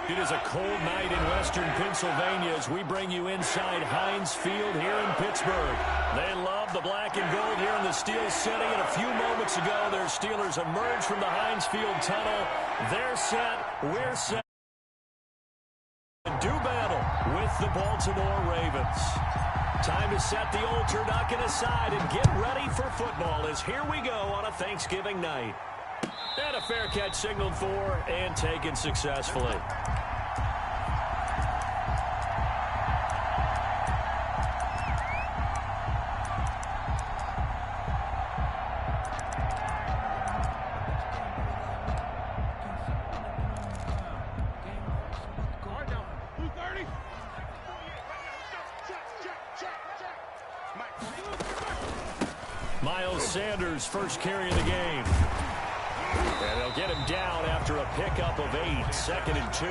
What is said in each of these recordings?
It is a cold night in western Pennsylvania as we bring you inside Heinz Field here in Pittsburgh. They love the black and gold here in the Steel City, and a few moments ago their Steelers emerged from the Heinz Field tunnel. They're set, we're set. Do battle with the Baltimore Ravens. Time to set the old turducken aside and get ready for football as here we go on a Thanksgiving night. And a fair catch signaled for and taken successfully. Sanders first carry of the game. And they'll get him down after a pickup of 8. 2nd and 2.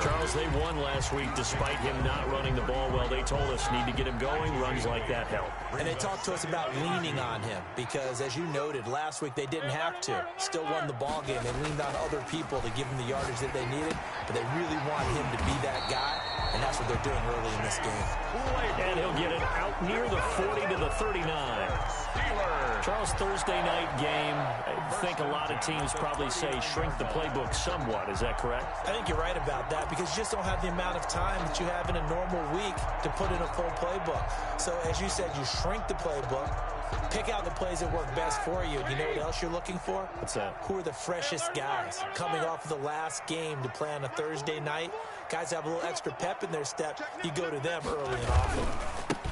Charles, they won last week despite him not running the ball well. They told us need to get him going. Runs like that help. And they talked to us about leaning on him because, as you noted, last week they didn't have to. Still won the ball game. They leaned on other people to give him the yardage that they needed, but they really want him to be that guy, and that's what they're doing early in this game. And he'll get it out near the 40 to the 39. Charles, Thursday night game. I think a lot of teams probably say shrink the playbook somewhat. Is that correct? I think you're right about that because you just don't have the amount of time that you have in a normal week to put in a full playbook. So, as you said, you shrink the playbook, pick out the plays that work best for you. You know what else you're looking for? What's that? Who are the freshest guys coming off of the last game to play on a Thursday night? Guys have a little extra pep in their step. You go to them early and often.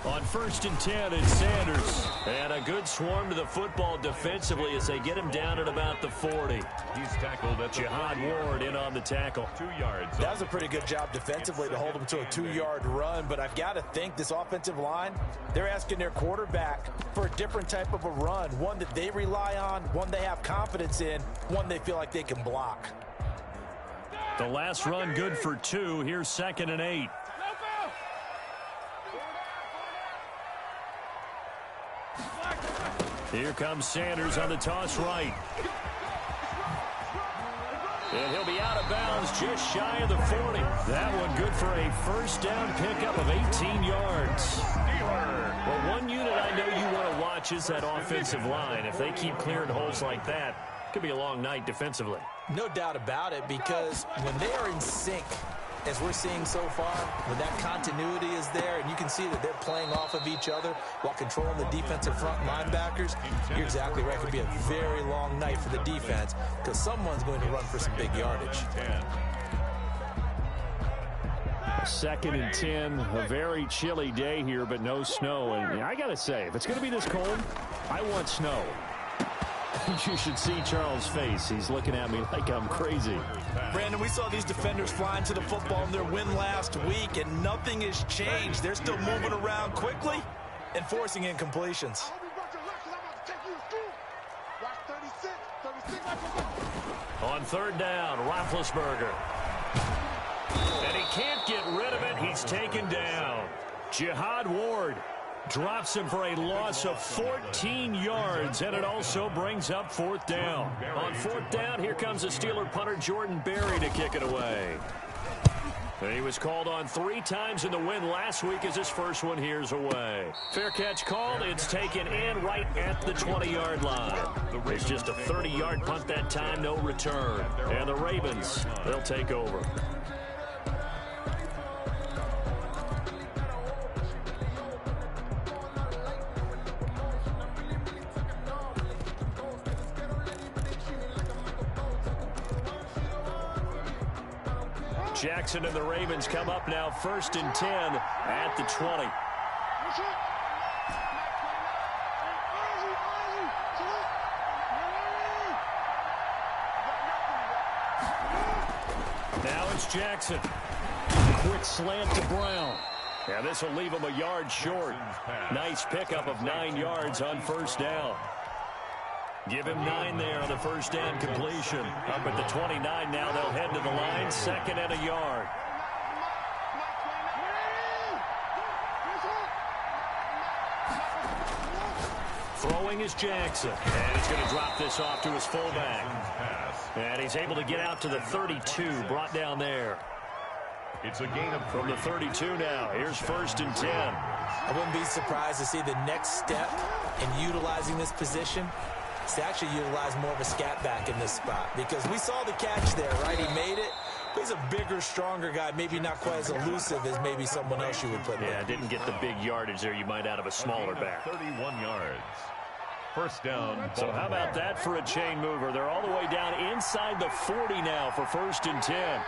On 1st and 10, it's Sanders. And a good swarm to the football defensively as they get him down at about the 40. He's tackled at Jihad Ward in on the tackle. 2 yards. That was a pretty good job defensively to hold him to a 2-yard run, but I've got to think this offensive line, they're asking their quarterback for a different type of a run, one that they rely on, one they have confidence in, one they feel like they can block. The last run good for 2. Here's 2nd and 8. Here comes Sanders on the toss right. And he'll be out of bounds just shy of the 40. That one good for a first down pickup of 18 yards. Well, one unit I know you want to watch is that offensive line. If they keep clearing holes like that, it could be a long night defensively. No doubt about it, because when they are in sync, as we're seeing so far, when that continuity is there and you can see that they're playing off of each other while controlling the defensive front linebackers, you're exactly right. It could be a very long night for the defense because someone's going to run for some big yardage. 2nd and 10, a very chilly day here, but no snow. And I got to say, if it's going to be this cold, I want snow. You should see Charles' face. He's looking at me like I'm crazy. Brandon, we saw these defenders flying to the football in their win last week, and nothing has changed. They're still moving around quickly and forcing incompletions. On 3rd down, Roethlisberger. And he can't get rid of it. He's taken down. Jihad Ward drops him for a loss of 14 yards, and it also brings up 4th down. On 4th down, here comes the Steeler punter Jordan Berry to kick it away. He was called on 3 times in the win last week as his first one here's away. Fair catch called. It's taken in right at the 20-yard line. It's just a 30-yard punt that time, no return. And the Ravens, they'll take over. Jackson and the Ravens come up now 1st and 10 at the 20. Now it's Jackson. Quick slant to Brown. Yeah, this will leave him a yard short. Nice pickup of 9 yards on 1st down. Give him 9 there on the first down completion. Up at the 29 now, they'll head to the line. 2nd and a yard. Throwing is Jackson. And he's going to drop this off to his fullback. And he's able to get out to the 32, brought down there. It's a gain of from the 32 now. Here's 1st and 10. I wouldn't be surprised to see the next step in utilizing this position is to actually utilize more of a scat back in this spot, because we saw the catch there, right? He made it. He's a bigger, stronger guy, maybe not quite as elusive as maybe someone else you would put there. Yeah, didn't get the big yardage there you might out of a smaller back. 31 yards. 1st down. So how about that for a chain mover? They're all the way down inside the 40 now for 1st and 10.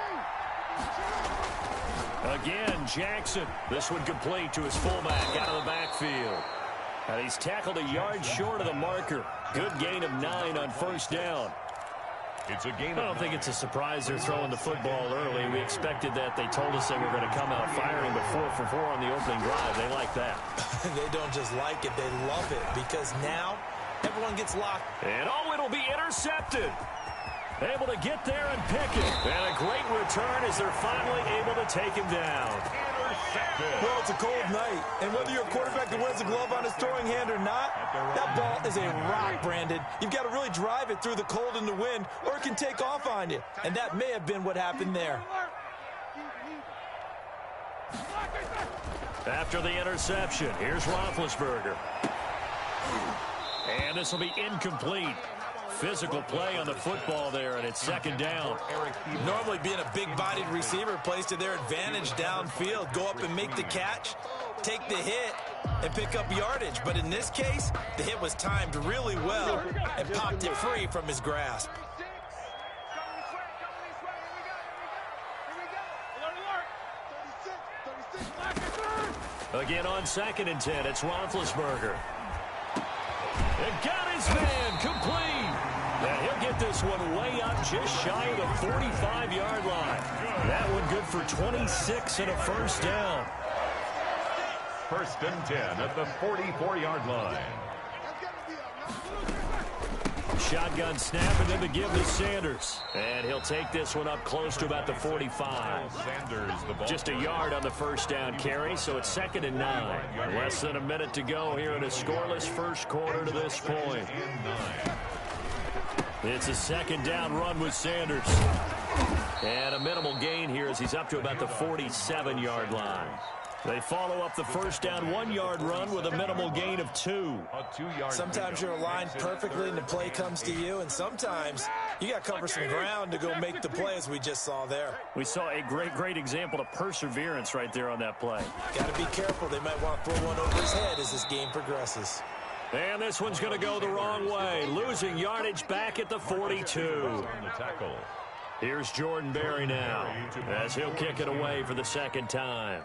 Again, Jackson. This one complete to his fullback out of the backfield. And he's tackled a yard short of the marker. Good gain of 9 on 1st down. It's a gain. I don't think it's a surprise they're throwing the football early. We expected that. They told us they were going to come out firing, but 4 for 4 on the opening drive. They like that. They don't just like it, they love it, because now everyone gets locked. And it'll be intercepted. Able to get there and pick it. And a great return as they're finally able to take him down. Well, it's a cold night, and whether you're a quarterback that wears a glove on his throwing hand or not, that ball is a rock, Brandon. You've got to really drive it through the cold and the wind, or it can take off on you. And that may have been what happened there. After the interception, here's Roethlisberger. And this will be incomplete. Physical play on the football there, and it's 2nd down. Normally being a big-bodied receiver plays to their advantage downfield. Go up and make the catch, take the hit, and pick up yardage. But in this case, the hit was timed really well and popped it free from his grasp. Again on 2nd and 10, it's Roethlisberger. And got his man complete. And he'll get this one way up just shy of the 45-yard line. That one good for 26 and a 1st down. 1st and 10 at the 44-yard line. Shotgun snap and then the give to Sanders. And he'll take this one up close to about the 45. Sanders, the ball. Just a yard on the 1st down carry, so it's 2nd and 9. Less than a minute to go here in a scoreless 1st quarter to this point. It's a 2nd down run with Sanders. And a minimal gain here as he's up to about the 47-yard line. They follow up the 1st down 1-yard run with a minimal gain of 2. Sometimes you're aligned perfectly and the play comes to you, and sometimes you got to cover some ground to go make the play, as we just saw there. We saw a great example of perseverance right there on that play. Got to be careful. They might want to throw one over his head as this game progresses. And this one's going to go the wrong way. Losing yardage back at the 42. Here's Jordan Berry now as he'll kick it away for the 2nd time.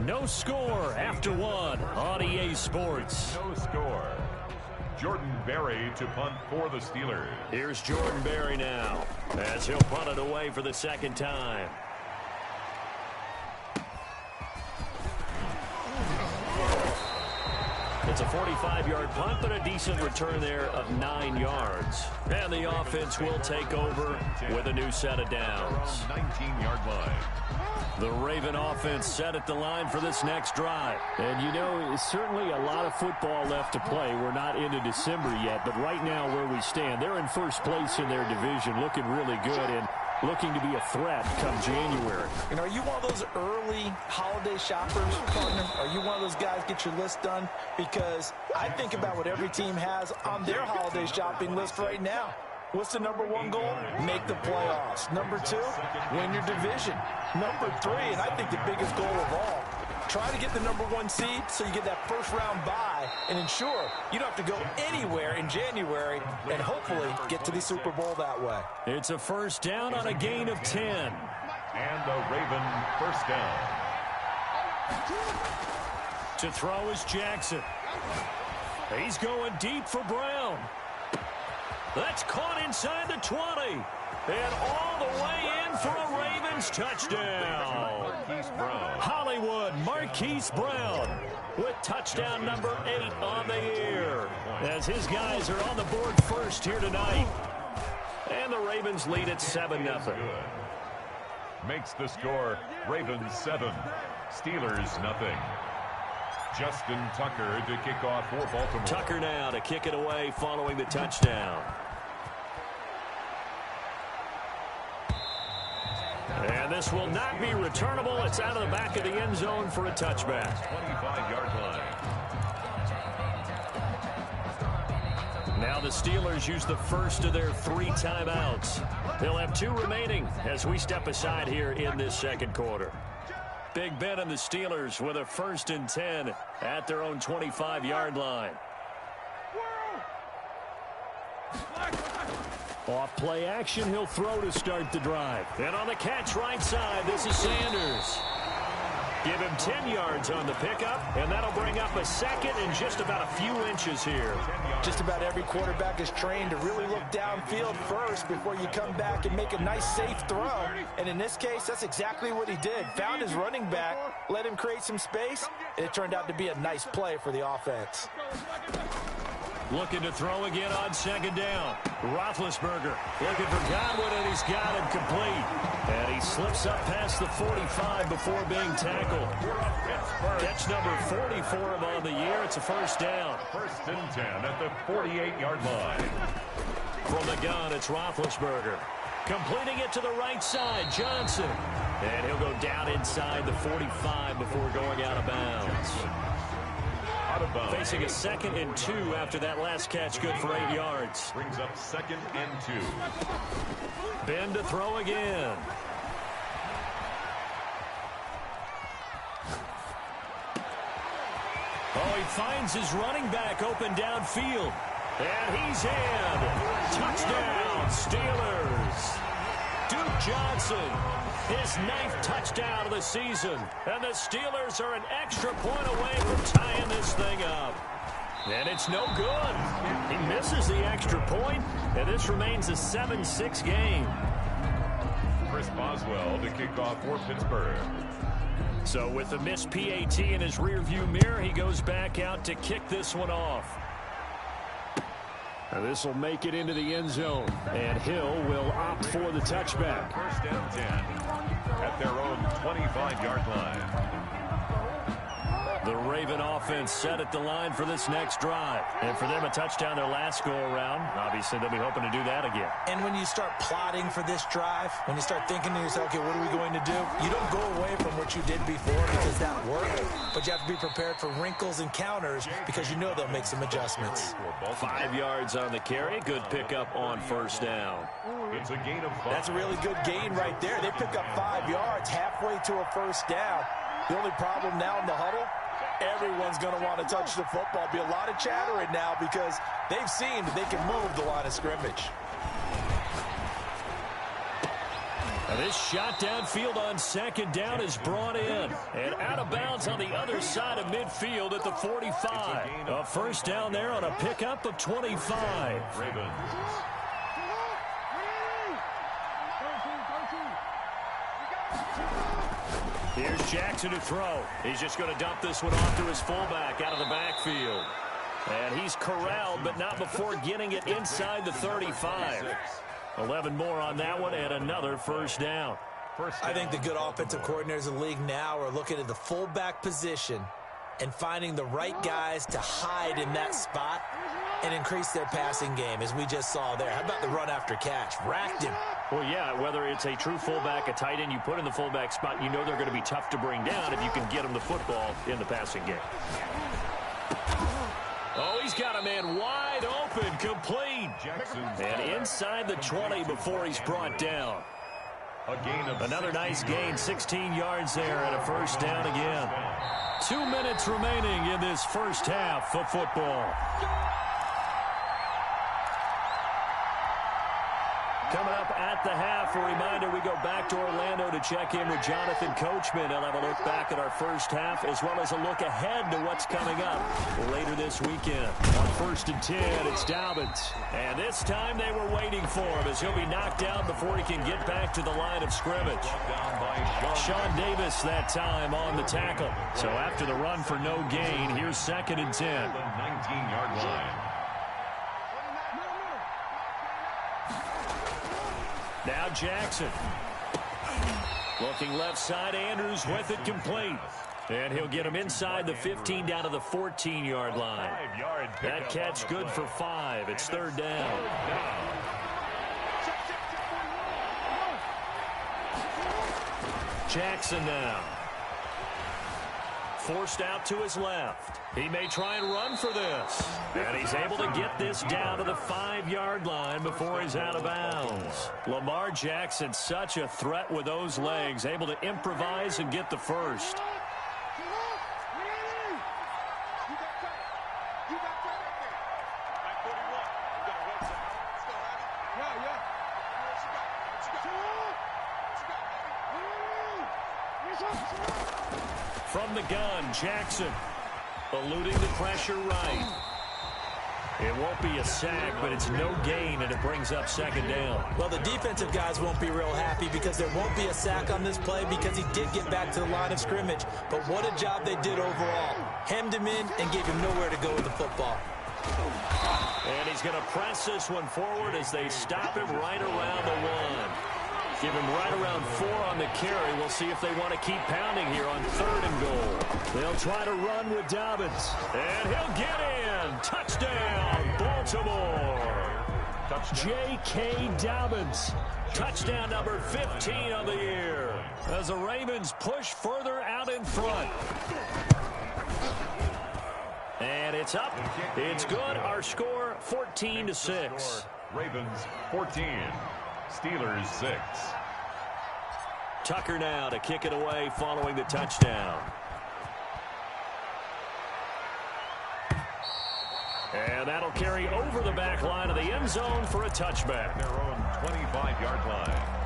No score after 1 on EA Sports. No score. Jordan Berry to punt for the Steelers. Here's Jordan Berry now as he'll punt it away for the 2nd time. It's a 45-yard punt, but a decent return there of 9 yards. And the offense will take over with a new set of downs. 19-yard line. The Raven offense set at the line for this next drive. And, you know, it's certainly a lot of football left to play. We're not into December yet, but right now where we stand, they're in 1st place in their division, looking really good and looking to be a threat come January. And are you one of those early holiday shoppers, partner? Are you one of those guys get your list done? Because I think about what every team has on their holiday shopping list right now. What's the #1 goal? Make the playoffs. #2, win your division. #3, and I think the biggest goal of all, try to get the #1 seed so you get that 1st round bye and ensure you don't have to go anywhere in January and hopefully get to the Super Bowl that way. It's a 1st down on a gain of 10. And a Raven 1st down. To throw is Jackson. He's going deep for Brown. That's caught inside the 20. And all the way in for a Ravens touchdown. Hollywood Marquise Brown with touchdown number 8 on the year. As his guys are on the board first here tonight. And the Ravens lead at 7-0. Makes the score Ravens 7, Steelers 0. Justin Tucker to kick off for Baltimore. Tucker now to kick it away following the touchdown. And this will not be returnable. It's out of the back of the end zone for a touchback. 25-yard line. Now the Steelers use the first of their 3 timeouts. They'll have 2 remaining as we step aside here in this second quarter. Big Ben and the Steelers with a 1st and 10 at their own 25-yard line. Off play action, he'll throw to start the drive. And on the catch right side, this is Sanders. Give him 10 yards on the pickup, and that'll bring up a 2nd and just about a few inches here. Just about every quarterback is trained to really look downfield first before you come back and make a nice, safe throw. And in this case, that's exactly what he did. Found his running back, let him create some space, and it turned out to be a nice play for the offense. Looking to throw again on 2nd down. Roethlisberger looking for Godwin, and he's got him complete. And he slips up past the 45 before being tackled. Catch number 40 for him on the year. It's a 1st down. 1st and 10 at the 48-yard line. From the gun, it's Roethlisberger. Completing it to the right side, Johnson. And he'll go down inside the 45 before going out of bounds. Facing a 2nd and 2 after that last catch, good for 8 yards. Brings up 2nd and 2. Ben to throw again. Oh, he finds his running back open downfield. And he's in. Touchdown, Steelers. Duke Johnson, his 9th touchdown of the season. And the Steelers are an extra point away from tying this thing up. And it's no good. He misses the extra point, and this remains a 7-6 game. Chris Boswell to kick off for Pittsburgh. So with the missed PAT in his rearview mirror, he goes back out to kick this one off. This will make it into the end zone, and Hill will opt for the touchback. 1st and 10 at their own 25-yard line. The Raven offense set at the line for this next drive. And for them, a touchdown their last go-around. Obviously, they'll be hoping to do that again. And when you start plotting for this drive, when you start thinking to yourself, okay, what are we going to do? You don't go away from what you did before because that worked. But you have to be prepared for wrinkles and counters because you know they'll make some adjustments. 5 yards on the carry. Good pickup on 1st down. It's a gain of 5. That's a really good gain right there. They pick up 5 yards halfway to a 1st down. The only problem now in the huddle, everyone's going to want to touch the football. Be a lot of chattering now because they've seen that they can move the line of scrimmage. Now this shot downfield on 2nd down is brought in. And out of bounds on the other side of midfield at the 45. A 1st down there on a pickup of 25. Ravens. Here's Jackson to throw. He's just going to dump this one off to his fullback out of the backfield. And he's corralled, but not before getting it inside the 35. 11 more on that one, and another 1st down. I think the good offensive coordinators in the league now are looking at the fullback position and finding the right guys to hide in that spot and increase their passing game, as we just saw there. How about the run after catch? Racked him. Well, yeah, whether it's a true fullback, a tight end you put in the fullback spot, you know they're going to be tough to bring down if you can get them the football in the passing game. Oh, he's got a man wide open, complete. And inside the 20 before he's brought down. Another nice gain, 16 yards there, and a 1st down again. 2 minutes remaining in this 1st half of football. Coming up at the half, a reminder, we go back to Orlando to check in with Jonathan Coachman. He'll have a look back at our 1st half, as well as a look ahead to what's coming up later this weekend. On 1st and 10, it's Dobbins. And this time they were waiting for him, as he'll be knocked down before he can get back to the line of scrimmage. Sean Davis that time on the tackle. So after the run for no gain, here's 2nd and 10. 19-yard line. Now Jackson. Looking left side, Andrews with it complete. And he'll get him inside the 15 down to the 14-yard line. That catch good for 5. It's third down. Jackson now. Forced out to his left. He may try and run for this. And he's able to get this down to the 5-yard line before he's out of bounds. Lamar Jackson, such a threat with those legs, able to improvise and get the first. From the gun, Jackson eluding the pressure right. It won't be a sack, but it's no gain, and it brings up second down. Well, the defensive guys won't be real happy because there won't be a sack on this play because he did get back to the line of scrimmage. But what a job they did overall. Hemmed him in and gave him nowhere to go with the football. And he's going to press this one forward as they stop him right around the 1. Give him right around 4 on the carry. We'll see if they want to keep pounding here on 3rd and goal. They'll try to run with Dobbins. And he'll get in. Touchdown, Baltimore. J.K. Dobbins. Touchdown number 15 on the year. As the Ravens push further out in front. And it's up. It's good. Our score, 14-6. Ravens 14. Steelers 6. Tucker now to kick it away following the touchdown. And that'll carry over the back line of the end zone for a touchback. Their own 25-yard line.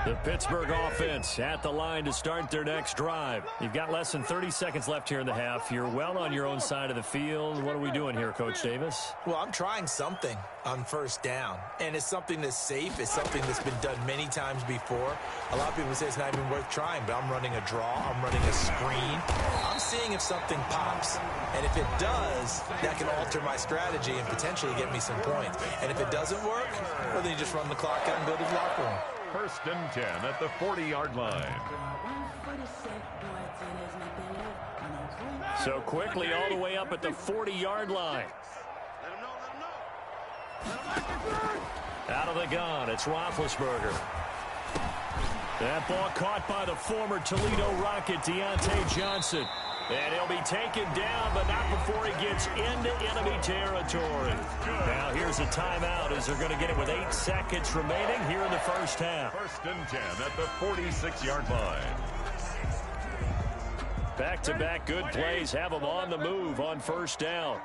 The Pittsburgh offense at the line to start their next drive. You've got less than 30 seconds left here in the half. You're well on your own side of the field. What are we doing here, Coach Davis? Well, I'm trying something on first down, and it's something that's safe. It's something that's been done many times before. A lot of people say it's not even worth trying, but I'm running a draw. I'm running a screen. I'm seeing if something pops, and if it does, that can alter my strategy and potentially get me some points. And if it doesn't work, well, then you just run the clock out and go to the locker room. 1st and 10 at the 40-yard line. So quickly all the way up at the 40-yard line. Out of the gun, it's Roethlisberger. That ball caught by the former Toledo Rocket, Deontay Johnson. And he'll be taken down, but not before he gets into enemy territory. Now here's a timeout as they're going to get it with 8 seconds remaining here in the first half. 1st and 10 at the 46-yard line. Back-to-back good plays have them on the move on first down.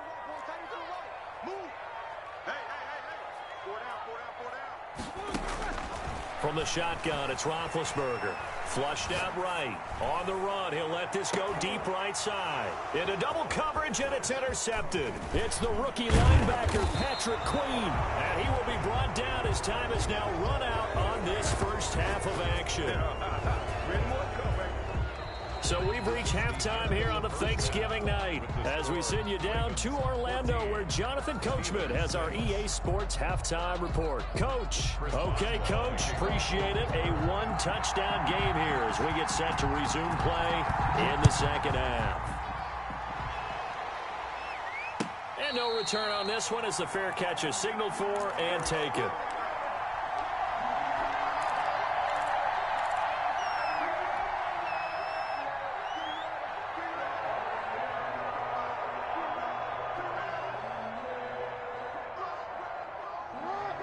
From the shotgun, it's Roethlisberger. Flushed out right. On the run, he'll let this go deep right side. Into double coverage, and it's intercepted. It's the rookie linebacker, Patrick Queen. And he will be brought down as time is now run out on this first half of action. So we've reached halftime here on a Thanksgiving night as we send you down to Orlando where Jonathan Coachman has our EA Sports halftime report. Coach. Okay, Coach. Appreciate it. A 1-touchdown game here as we get set to resume play in the second half. And no return on this one as the fair catch is signaled for and taken.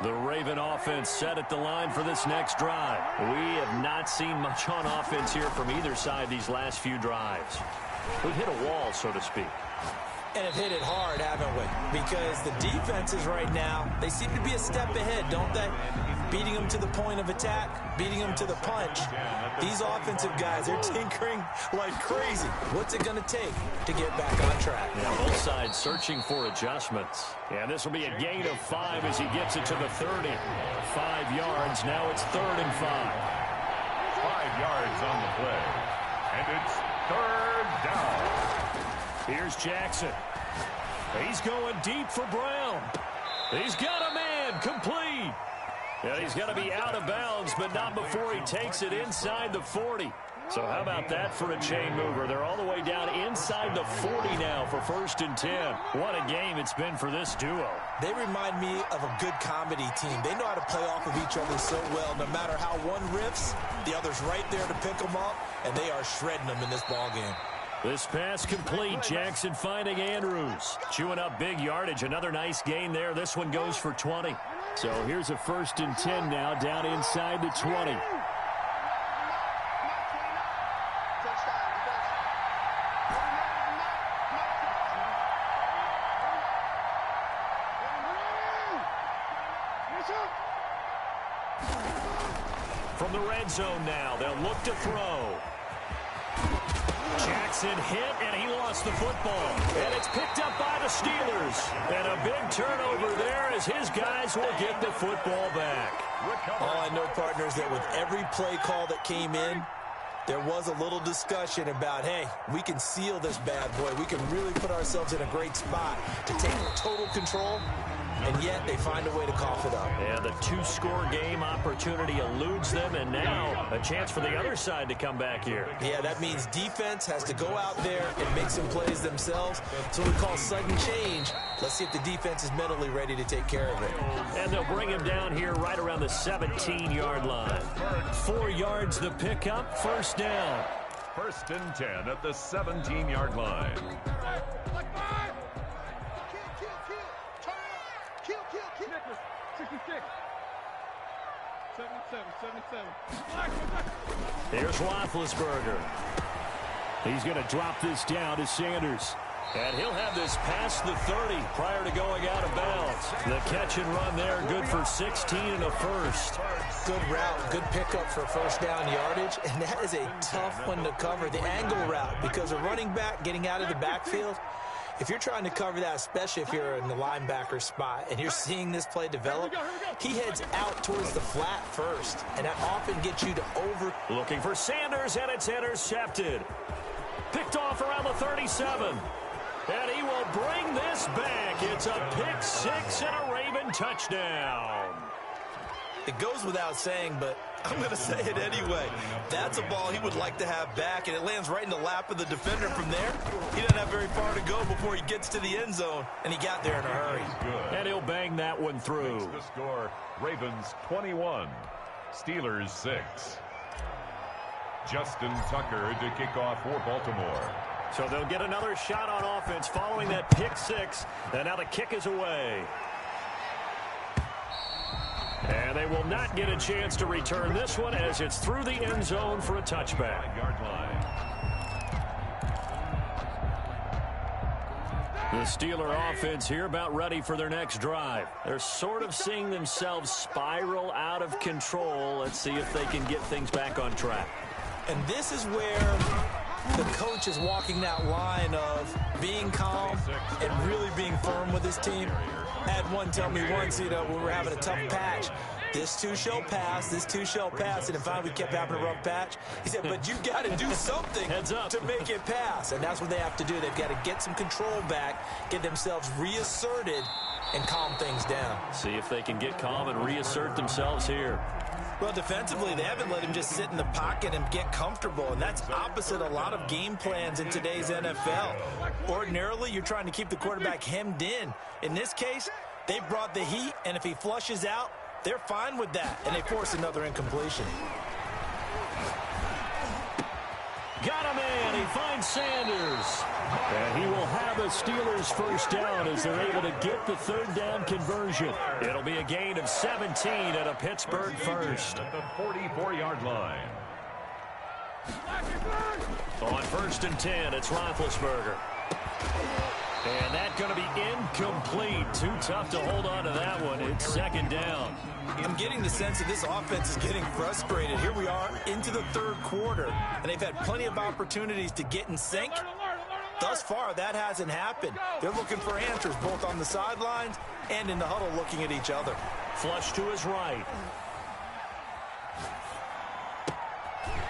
The Raven offense set at the line for this next drive. We have not seen much on offense here from either side these last few drives. We've hit a wall, so to speak. And have hit it hard, haven't we? Because the defenses right now, they seem to be a step ahead, don't they? Beating them to the point of attack, beating them to the punch. These offensive guys, they're tinkering like crazy. What's it going to take to get back on track? Yeah, both sides searching for adjustments. Yeah, this will be a gain of 5 as he gets it to the 30. 5 yards. Now it's 3rd and 5. 5 yards on the play. And it's 3rd down. Here's Jackson. He's going deep for Brown. He's got a man complete. Yeah, he's going to be out of bounds, but not before he takes it inside the 40. So how about that for a chain mover? They're all the way down inside the 40 now for 1st and 10. What a game it's been for this duo. They remind me of a good comedy team. They know how to play off of each other so well. No matter how one riffs, the other's right there to pick them up, and they are shredding them in this ballgame. This pass complete. Jackson finding Andrews. Chewing up big yardage. Another nice gain there. This one goes for 20. So here's a 1st and 10 now down inside the 20. From the red zone now, they'll look to throw. Jackson hit, and he lost the football. And it's picked up by the Steelers. And a big turnover there as his guys will get the football back. All I know, partners, that with every play call that came in, there was a little discussion about, hey, we can seal this bad boy. We can really put ourselves in a great spot to take total control. And yet they find a way to cough it up. Yeah, the 2-score game opportunity eludes them, and now a chance for the other side to come back here. Yeah, that means defense has to go out there and make some plays themselves. So we call sudden change. Let's see if the defense is mentally ready to take care of it. And they'll bring him down here right around the 17-yard line. 4 yards the pickup, 1st down. 1st and 10 at the 17-yard line. Here's Roethlisberger. He's going to drop this down to Sanders. And he'll have this past the 30 prior to going out of bounds. The catch and run there, good for 16 and a 1st. Good route, good pickup for 1st down yardage. And that is a tough one to cover, the angle route, because a running back getting out of the backfield, if you're trying to cover that, especially if you're in the linebacker spot and you're seeing this play develop, he heads out towards the flat first, and that often gets you to over. Looking for Sanders, and it's intercepted. Picked off around the 37. And he will bring this back. It's a pick 6 and a Raven touchdown. It goes without saying, but I'm going to say it anyway. That's a ball he would like to have back, and it lands right in the lap of the defender from there. He doesn't have very far to go before he gets to the end zone, and he got there in a hurry. And he'll bang that one through. The score, Ravens 21, Steelers 6. Justin Tucker to kick off for Baltimore. So they'll get another shot on offense following that pick 6, and now the kick is away. And they will not get a chance to return this one as it's through the end zone for a touchback. 9-yard line. The Steeler offense here about ready for their next drive. They're sort of seeing themselves spiral out of control. Let's see if they can get things back on track. And this is where the coach is walking that line of being calm and really being firm with his team. I had one tell me once, we were having a tough patch. This too shall pass, this too shall pass. And finally we kept having a rough patch. He said, but you got to do something to make it pass. And that's what they have to do. They've got to get some control back, get themselves reasserted, and calm things down. See if they can get calm and reassert themselves here. Well, defensively, they haven't let him just sit in the pocket and get comfortable, and that's opposite a lot of game plans in today's NFL. Ordinarily, you're trying to keep the quarterback hemmed in. In this case, they brought the heat, and if he flushes out, they're fine with that, and they force another incompletion. Got him in. He finds Sanders. And he will have a Steelers 1st down as they're able to get the 3rd down conversion. It'll be a gain of 17 and a Pittsburgh 1st. At the 44-yard line. On 1st and 10, it's Roethlisberger. And that's going to be incomplete. Too tough to hold on to that one. It's 2nd down. I'm getting the sense that this offense is getting frustrated. Here we are into the 3rd quarter, and they've had plenty of opportunities to get in sync. Thus far, that hasn't happened. They're looking for answers both on the sidelines and in the huddle looking at each other. Flush to his right.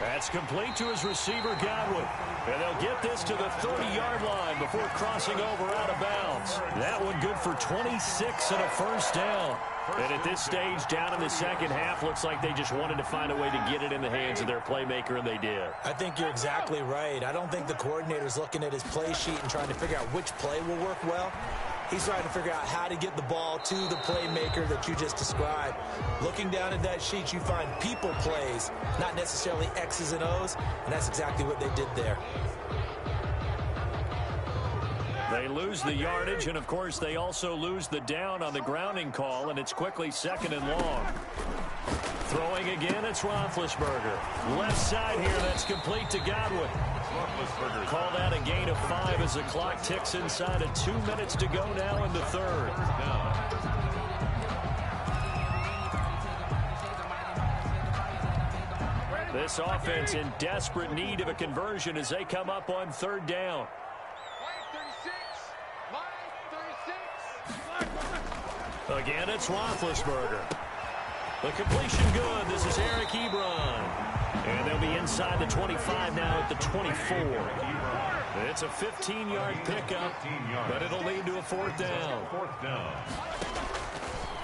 That's complete to his receiver, Godwin. And they'll get this to the 30-yard line before crossing over out of bounds. That one good for 26 and a first down. And at this stage, down in the second half, looks like they just wanted to find a way to get it in the hands of their playmaker, and they did. I think you're exactly right. I don't think the coordinator's looking at his play sheet and trying to figure out which play will work well. He's trying to figure out how to get the ball to the playmaker that you just described. Looking down at that sheet, you find people plays, not necessarily X's and O's, and that's exactly what they did there. They lose the yardage, and, of course, they also lose the down on the grounding call, and it's quickly 2nd and long. Throwing again, it's Roethlisberger. Left side here, that's complete to Godwin. Called out a gain of 5 as the clock ticks inside of 2 minutes to go now in the third. This offense in desperate need of a conversion as they come up on 3rd down. Again, it's Roethlisberger. The completion good. This is Eric Ebron. And they'll be inside the 25 now at the 24. It's a 15-yard pickup, but it'll lead to a 4th down.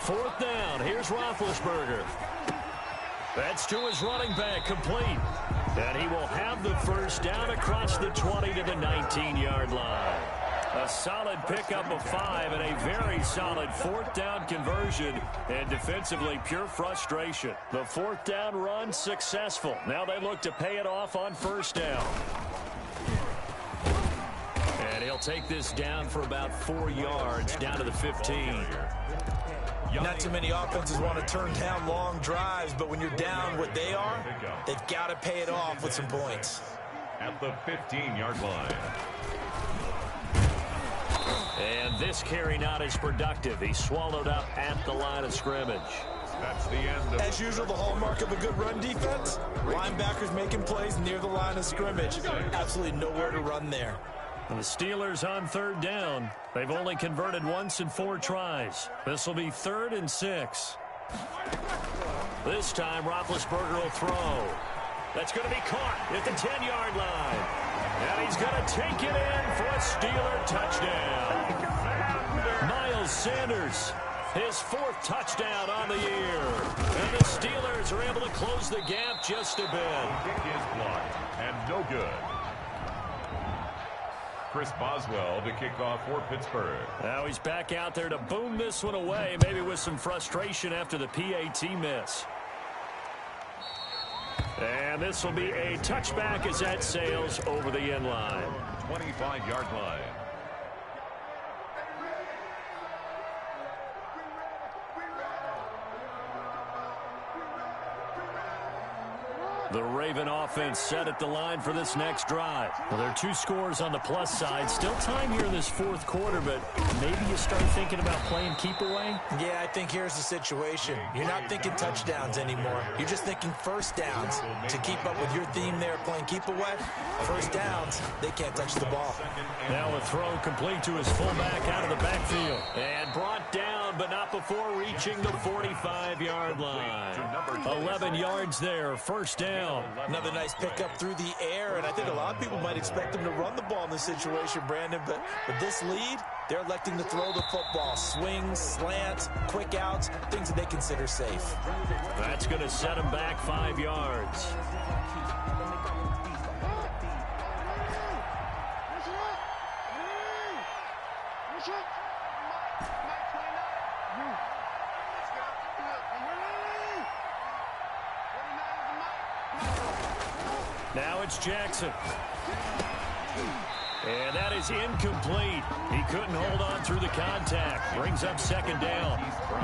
4th down. Here's Roethlisberger. That's to his running back, complete. And he will have the first down across the 20 to the 19-yard line. A solid pickup of 5 and a very solid 4th down conversion, and defensively pure frustration. The 4th down run successful. Now they look to pay it off on 1st down. And he'll take this down for about 4 yards down to the 15. Not too many offenses want to turn down long drives, but when you're down what they are, they've got to pay it off with some points. At the 15-yard line. And this carry not as productive. He's swallowed up at the line of scrimmage. That's the end of As usual, the hallmark of a good run defense, linebackers making plays near the line of scrimmage. Absolutely nowhere to run there. And the Steelers on 3rd down. They've only converted once in 4 tries. This will be 3rd and 6. This time, Roethlisberger will throw. That's going to be caught at the 10-yard line. And he's going to take it in for a Steeler touchdown. Miles Sanders, his 4th touchdown on the year. And the Steelers are able to close the gap just a bit. Kick is blocked and no good. Chris Boswell to kick off for Pittsburgh. Now he's back out there to boom this one away, maybe with some frustration after the PAT miss. And this will be a touchback as that sails over the end line. 25-yard line. The Raven offense set at the line for this next drive. Well, there are 2 scores on the plus side. Still time here in this 4th quarter, but maybe you start thinking about playing keep away? Yeah, I think here's the situation. You're not thinking touchdowns anymore. You're just thinking first downs. To keep up with your theme there, playing keep away, first downs, they can't touch the ball. Now a throw complete to his fullback out of the backfield. And brought down, but not before reaching the 45-yard line. 11 yards there, first down. Another nice pickup through the air, and I think a lot of people might expect them to run the ball in this situation, Brandon, but with this lead, they're electing to throw the football. Swings, slants, quick outs, things that they consider safe. That's going to set them back 5 yards. Now it's Jackson. And that is incomplete. He couldn't hold on through the contact. Brings up 2nd down.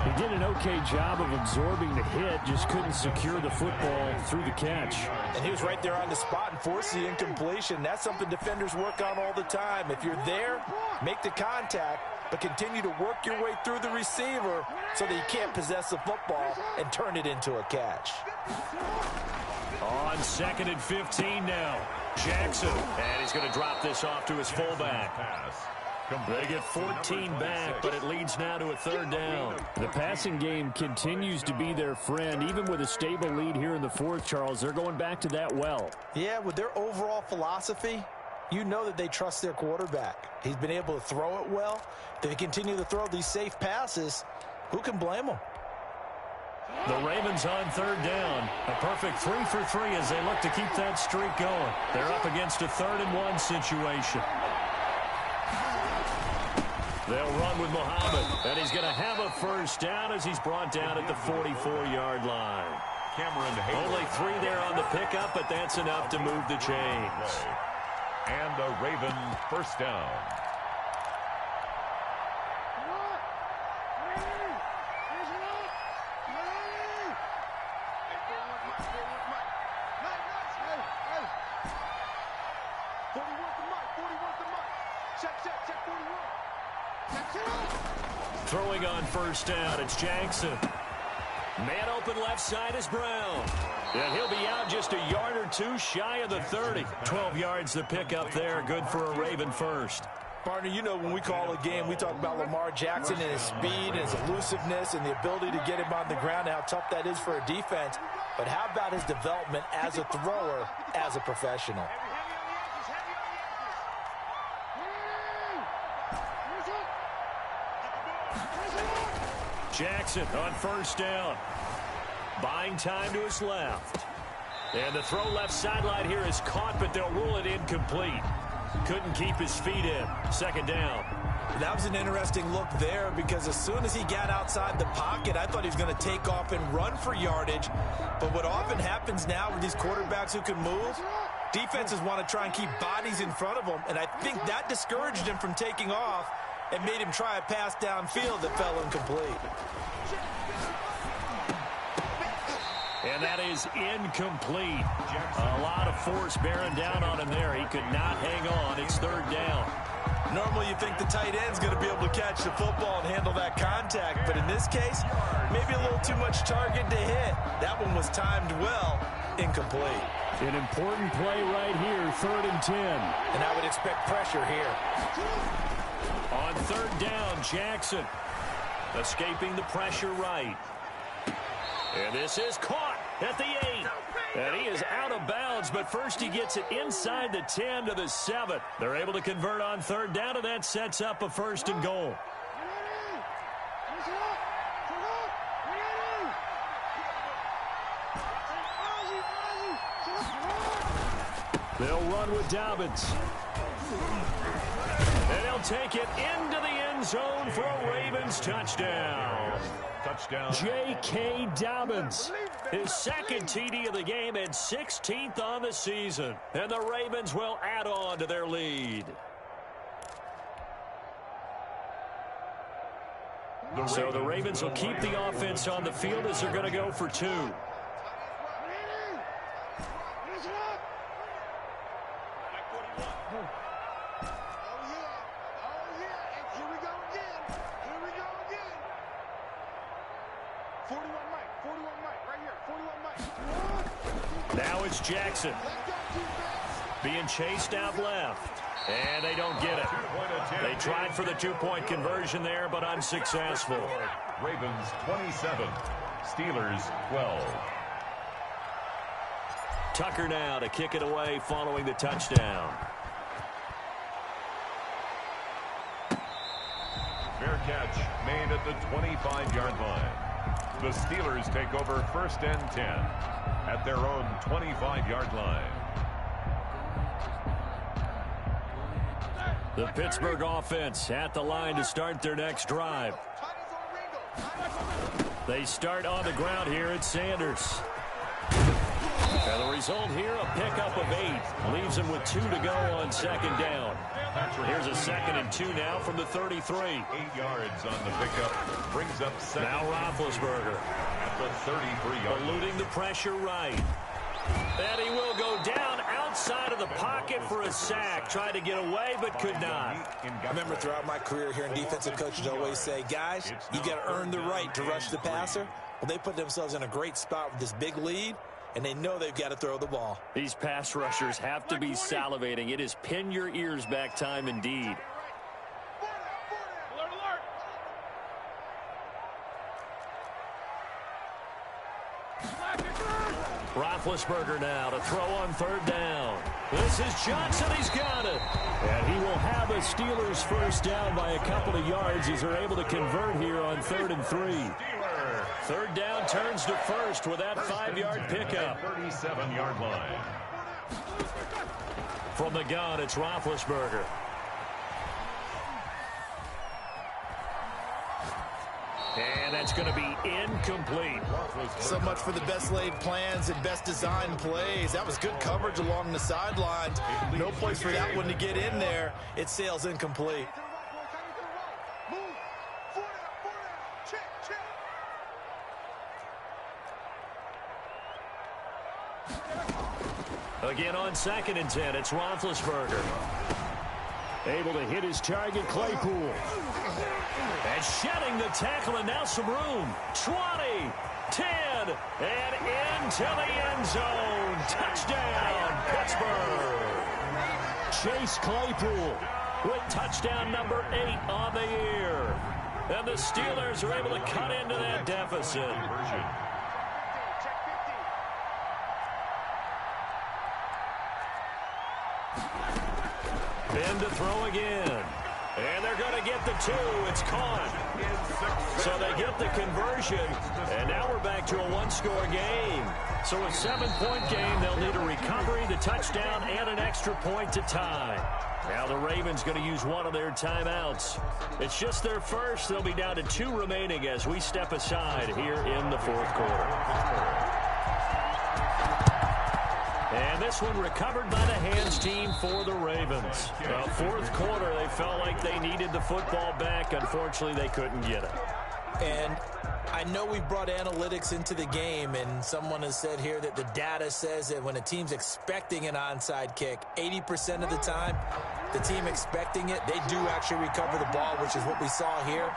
He did an okay job of absorbing the hit, just couldn't secure the football through the catch. And he was right there on the spot and forced the incompletion. That's something defenders work on all the time. If you're there, make the contact, but continue to work your way through the receiver so that you can't possess the football and turn it into a catch. On 2nd and 15 now. Jackson, and he's going to drop this off to his fullback. They get 14 back, but it leads now to a third down. The passing game continues to be their friend. Even with a stable lead here in the fourth, Charles, they're going back to that well. Yeah, with their overall philosophy, you know that they trust their quarterback. He's been able to throw it well. They continue to throw these safe passes. Who can blame them? The Ravens on third down. A perfect 3 for 3 as they look to keep that streak going. They're up against a 3rd-and-1 situation. They'll run with Muhammad, and he's going to have a first down as he's brought down at the 44-yard line. Only 3 there on the pickup, but that's enough to move the chains. And a Raven first down. Throwing on first down, it's Jackson. Man open left side is Brown. And he'll be out just a yard or 2 shy of the 30. 12 yards the pickup there, good for a Raven first. Partner, you know when we call a game, we talk about Lamar Jackson and his speed and his elusiveness and the ability to get him on the ground and how tough that is for a defense. But how about his development as a thrower, as a professional? Jackson on first down. Buying time to his left. And the throw left sideline here is caught, but they'll rule it incomplete. Couldn't keep his feet in. 2nd down. That was an interesting look there because as soon as he got outside the pocket, I thought he was going to take off and run for yardage. But what often happens now with these quarterbacks who can move, defenses want to try and keep bodies in front of them. And I think that discouraged him from taking off and made him try a pass downfield that fell incomplete. And that is incomplete. A lot of force bearing down on him there. He could not hang on. It's 3rd down. Normally you think the tight end's going to be able to catch the football and handle that contact. But in this case, maybe a little too much target to hit. That one was timed well. Incomplete. An important play right here, 3rd and 10. And I would expect pressure here. On 3rd down, Jackson escaping the pressure right. And this is caught at the 8. And he is out of bounds, but first he gets it inside the 10 to the 7. They're able to convert on 3rd down, and that sets up a 1st and goal. They'll run with Dobbins. And he'll take it into the end zone for a Ravens touchdown. J.K. Dobbins, his 2nd TD of the game and 16th on the season. And the Ravens will add on to their lead. So the Ravens will keep the offense on the field as they're going to go for 2. Now it's Jackson being chased out left, and they don't get it. They tried for the 2-point conversion there, but unsuccessful. Ravens 27, Steelers 12. Tucker now to kick it away following the touchdown. Fair catch made at the 25-yard line. The Steelers take over 1st and 10 at their own 25-yard line. The Pittsburgh offense at the line to start their next drive. They start on the ground here at Sanders. And the result here, a pickup of 8. Leaves them with 2 to go on 2nd down. Here's a 2nd and 2 now from the 33. 8 yards on the pickup. Brings up 2nd. Now Roethlisberger. At the 33-yard line. Eluding the pressure right. And he will go down outside of the pocket for a sack. Tried to get away, but could not. I remember throughout my career here in defensive coaches always say, guys, you got to earn the right to rush the passer. Well, they put themselves in a great spot with this big lead, and they know they've got to throw the ball. These pass rushers have to be salivating. It is pin your ears back time indeed. Roethlisberger now to throw on third down. This is Johnson. He's got it. And he will have a Steelers first down by a couple of yards as they're able to convert here on 3rd and 3. Third down turns to first with that 5-yard pickup. 37-yard line. From the gun, it's Roethlisberger. And that's going to be incomplete. So much for the best laid plans and best designed plays. That was good coverage along the sidelines. No place for that one to get in there. It sails incomplete. Again on 2nd and 10, it's Roethlisberger. Able to hit his target, Claypool. And shedding the tackle, and now some room. 20, 10, and into the end zone. Touchdown, Pittsburgh. Chase Claypool With touchdown number 8 on the year. And the Steelers are able to cut into that deficit. Ben to throw again. And they're going to get the 2. It's caught. So they get the conversion. And now we're back to a one-score game. So a 7-point game, they'll need a recovery, the touchdown, and an extra point to tie. Now the Ravens going to use one of their timeouts. It's just their first. They'll be down to 2 remaining as we step aside here in the 4th quarter. And this one recovered by the hands team for the Ravens. Well, 4th quarter, they felt like they needed the football back. Unfortunately, they couldn't get it. And I know we've brought analytics into the game, and someone has said here that the data says that when a team's expecting an onside kick, 80% of the time, the team expecting it, they do actually recover the ball, which is what we saw here.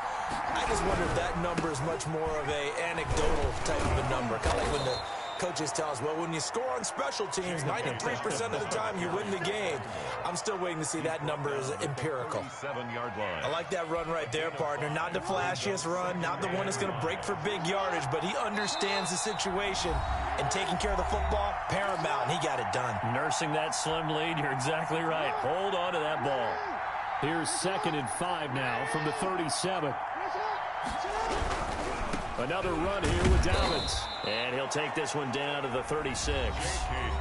I just wonder if that number is much more of an anecdotal type of a number, kind of like when the coaches tell us, well, when you score on special teams, 93% of the time you win the game. I'm still waiting to see that number is empirical. 7-yard line. I like that run right there, partner. Not the flashiest run, not the one that's going to break for big yardage, but he understands the situation, and taking care of the football, paramount, and he got it done. Nursing that slim lead, you're exactly right. Hold on to that ball. Here's 2nd and 5 now from the 37. Another run here with Dobbins. And he'll take this one down to the 36.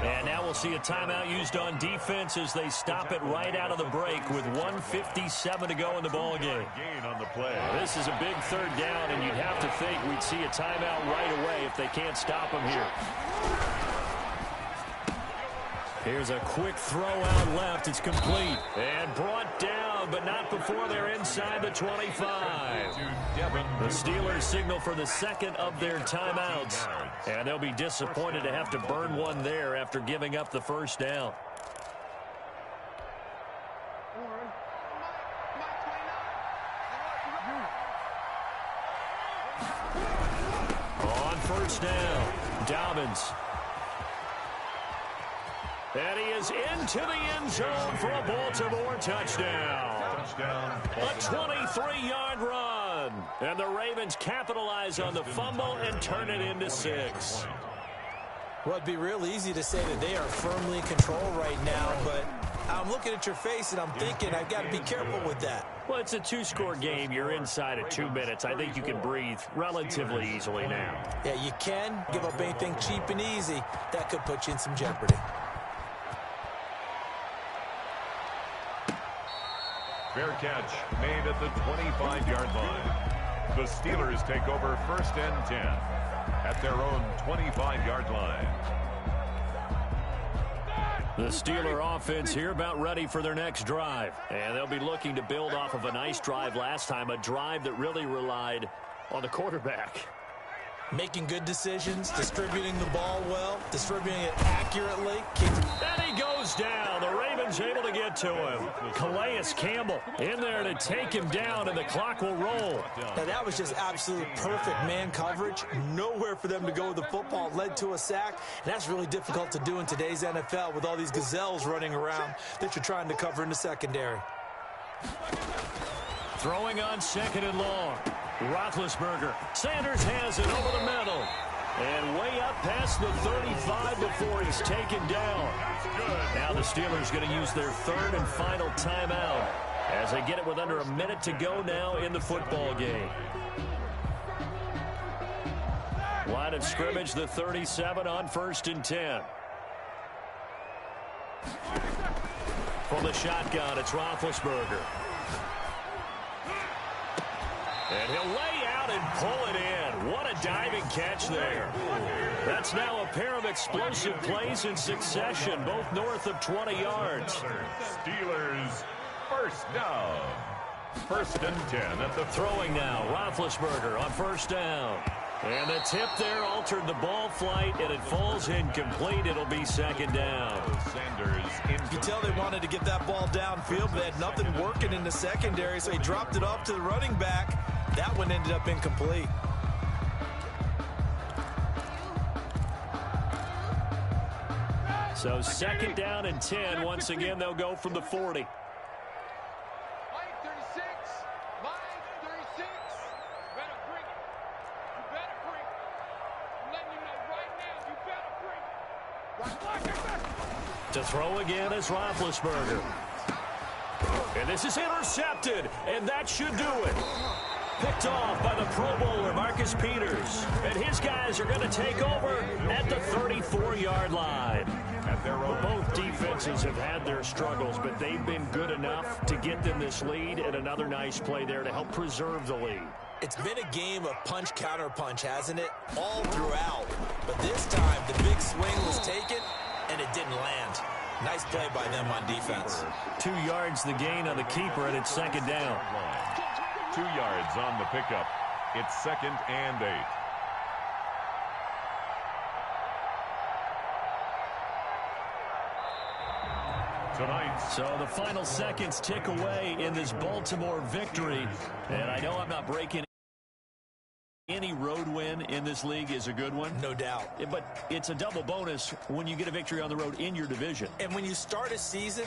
And now we'll see a timeout used on defense as they stop it right out of the break with 1:57 to go in the ball game. Gain on the play. This is a big 3rd down, and you'd have to think we'd see a timeout right away if they can't stop him here. Here's a quick throw out left. It's complete. And brought down, but not before they're inside the 25. The Steelers signal for the 2nd of their timeouts. And they'll be disappointed to have to burn one there after giving up the 1st down. On 1st down, Dobbins. And he is into the end zone for a Baltimore touchdown. A 23-yard run. And the Ravens capitalize on the fumble and turn it into 6. Well, it'd be real easy to say that they are firmly in control right now, but I'm looking at your face and I'm thinking I've got to be careful with that. Well, it's a 2-score game. You're inside at 2 minutes. I think you can breathe relatively easily now. Yeah, you can give up anything cheap and easy. That could put you in some jeopardy. Fair catch made at the 25-yard line. The Steelers take over 1st and 10 at their own 25-yard line. The Steeler offense here about ready for their next drive. And they'll be looking to build off of a nice drive last time, a drive that really relied on the quarterback. Making good decisions, distributing the ball well, distributing it accurately. And he goes down. The Ravens able to get to him. Calais Campbell in there to take him down, and the clock will roll. Now, that was just absolute perfect man coverage. Nowhere for them to go with the football. Led to a sack. And that's really difficult to do in today's NFL with all these gazelles running around that you're trying to cover in the secondary. Throwing on 2nd and long. Roethlisberger. Sanders has it over the middle. And way up past the 35 before he's taken down. Now the Steelers going to use their third and final timeout as they get it with under a minute to go now in the football game. Line of scrimmage, the 37 on 1st and 10. From the shotgun, it's Roethlisberger. And he'll lay out and pull it in. What a diving catch there. That's now a pair of explosive plays in succession, both north of 20 yards. Steelers first down. 1st and 10 at the throwing now. Roethlisberger on 1st down. And the tip there altered the ball flight, and it falls incomplete. It'll be 2nd down. You can tell they wanted to get that ball downfield, but they had nothing working in the secondary, so he dropped it off to the running back. That one ended up incomplete. So 2nd down and 10. Once again, they'll go from the 40. To throw again is Roethlisberger. And this is intercepted, and that should do it. Picked off by the Pro Bowler, Marcus Peters. And his guys are going to take over at the 34-yard line. Both defenses have had their struggles, but they've been good enough to get them this lead, and another nice play there to help preserve the lead. It's been a game of punch-counter-punch, hasn't it? All throughout. But this time, the big swing was taken, and it didn't land. Nice play by them on defense. 2 yards the gain on the keeper, and it's 2nd down. 2 yards on the pickup. It's 2nd and 8. Tonight. So the final seconds tick away in this Baltimore victory. And I know I'm not breaking any road win in this league is a good one. No doubt. But it's a double bonus when you get a victory on the road in your division. And when you start a season